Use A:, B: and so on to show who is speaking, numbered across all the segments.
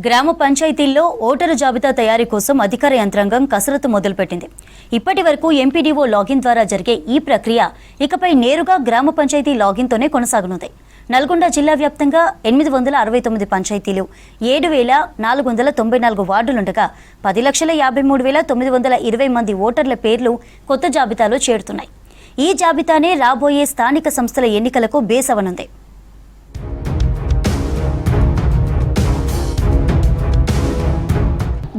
A: గ్రామ పంచాయతీల్లో ఓటరు జాబితా తయారీ కోసం అధికార యంత్రాంగం కసరత్తు మొదలుపెట్టింది. ఇప్పటి వరకు ఎంపీడీఓ లాగిన్ ద్వారా జరిగే ఈ ప్రక్రియ ఇకపై నేరుగా గ్రామ పంచాయతీ లాగిన్తోనే కొనసాగనుంది. నల్గొండ జిల్లా వ్యాప్తంగా 869 పంచాయతీలు, 7,494 వార్డులుండగా 10,53,920 మంది ఓటర్ల పేర్లు కొత్త జాబితాలో చేరుతున్నాయి. ఈ జాబితానే రాబోయే స్థానిక సంస్థల ఎన్నికలకు బేస్ అవనుంది.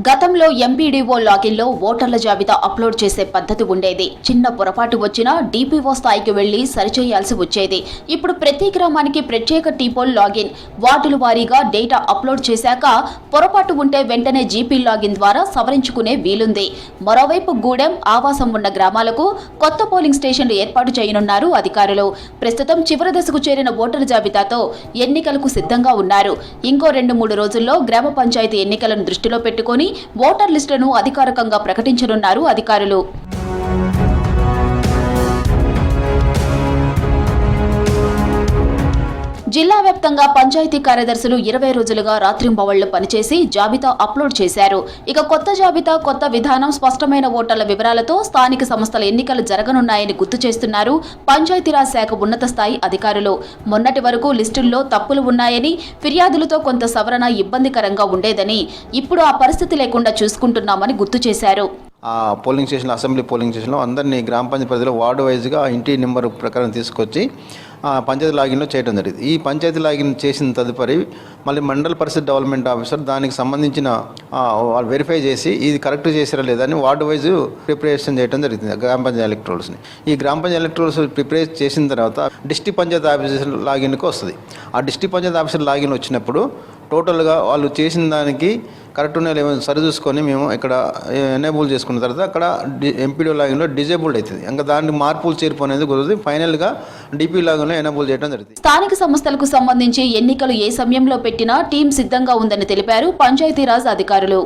B: గతంలో ఎంపీడీఓ లాగిన్లో ఓటర్ల జాబితా అప్లోడ్ చేసే పద్ధతి ఉండేది. చిన్న పొరపాటు వచ్చినా డీపీఓ స్థాయికి వెళ్లి సరిచేయాల్సి వచ్చేది. ఇప్పుడు ప్రతి గ్రామానికి ప్రత్యేక టీపోల్ లాగిన్, వార్డుల వారీగా డేటా అప్లోడ్ చేశాక పొరపాటు ఉంటే వెంటనే జీపీ లాగిన్ ద్వారా సవరించుకునే వీలుంది. మరోవైపు గూడెం, ఆవాసం ఉన్న గ్రామాలకు కొత్త పోలింగ్ స్టేషన్లు ఏర్పాటు చేయనున్నారు అధికారులు. ప్రస్తుతం చివరి దశకు చేరిన ఓటరు జాబితాతో ఎన్నికలకు సిద్ధంగా ఉన్నారు. ఇంకో 2-3 రోజుల్లో గ్రామ పంచాయతీ ఎన్నికలను దృష్టిలో పెట్టుకుని ఓటర్ లిస్టులను అధికారికంగా ప్రకటించనున్నారు అధికారులు. జిల్లా వ్యాప్తంగా పంచాయతీ కార్యదర్శులు 20 రోజులుగా రాత్రింబవళ్లు పనిచేసి జాబితా అప్లోడ్ చేశారు. ఇక కొత్త జాబితా, కొత్త విధానం, స్పష్టమైన ఓటర్ల వివరాలతో స్థానిక సంస్థల ఎన్నికలు జరగనున్నాయని గుర్తు చేస్తున్నారు పంచాయతీరాజ్ శాఖ ఉన్నత స్థాయి అధికారులు. మొన్నటి వరకు లిస్టుల్లో తప్పులు ఉన్నాయని, ఫిర్యాదులతో కొంత సవరణ ఇబ్బందికరంగా ఉండేదని, ఇప్పుడు ఆ పరిస్థితి లేకుండా చూసుకుంటున్నామని గుర్తు చేశారు.
C: పోలింగ్ స్టేషన్, అసెంబ్లీ పోలింగ్ స్టేషన్లో అందరినీ గ్రామ పంచాయతీ పరిధిలో వార్డు వైజ్గా ఇంటి నెంబర్ ప్రకారం తీసుకొచ్చి పంచాయతీ లాగిన్లో చేయడం జరిగింది. ఈ పంచాయతీ లాగిన్ చేసిన తదుపరి మళ్ళీ మండల పరిషత్ డెవలప్మెంట్ ఆఫీసర్ దానికి సంబంధించిన వాళ్ళు వెరిఫై చేసి ఇది కరెక్ట్ చేసారా లేదని వార్డు వైజ్ ప్రిపరేషన్ చేయడం జరుగుతుంది. గ్రామ పంచాయతీ ఎలక్ట్రోల్స్ని ఈ గ్రామ పంచాయతీ ఎలక్ట్రోల్స్ ప్రిపేర్ చేసిన తర్వాత డిస్ట్రిక్ట్ పంచాయతీ ఆఫీసర్ లాగిన్కి వస్తుంది. ఆ డిస్ట్రిక్ట్ పంచాయతీ ఆఫీసర్ లాగిన్ వచ్చినప్పుడు టోటల్గా వాళ్ళు చేసిన దానికి కరెక్ట్ ఉన్నాయో లేవో సరిచూసుకొని మేము ఇక్కడ ఎనేబుల్ చేసుకున్న తర్వాత అక్కడ ఎంపీడీ లాగిన్లో డిజేబుల్డ్ అవుతుంది. ఇంకా దానికి మార్పులు చేర్పు అనేది కుదురుతుంది. ఫైనల్గా డిపి లాగిన్లో ఎనేబుల్ చేయడం జరుగుతుంది.
B: స్థానిక సంస్థలకు సంబంధించి ఎన్నికలు ఏ సమయంలో పెట్టినా టీం సిద్ధంగా ఉందని తెలిపారు పంచాయతీరాజ్ అధికారులు.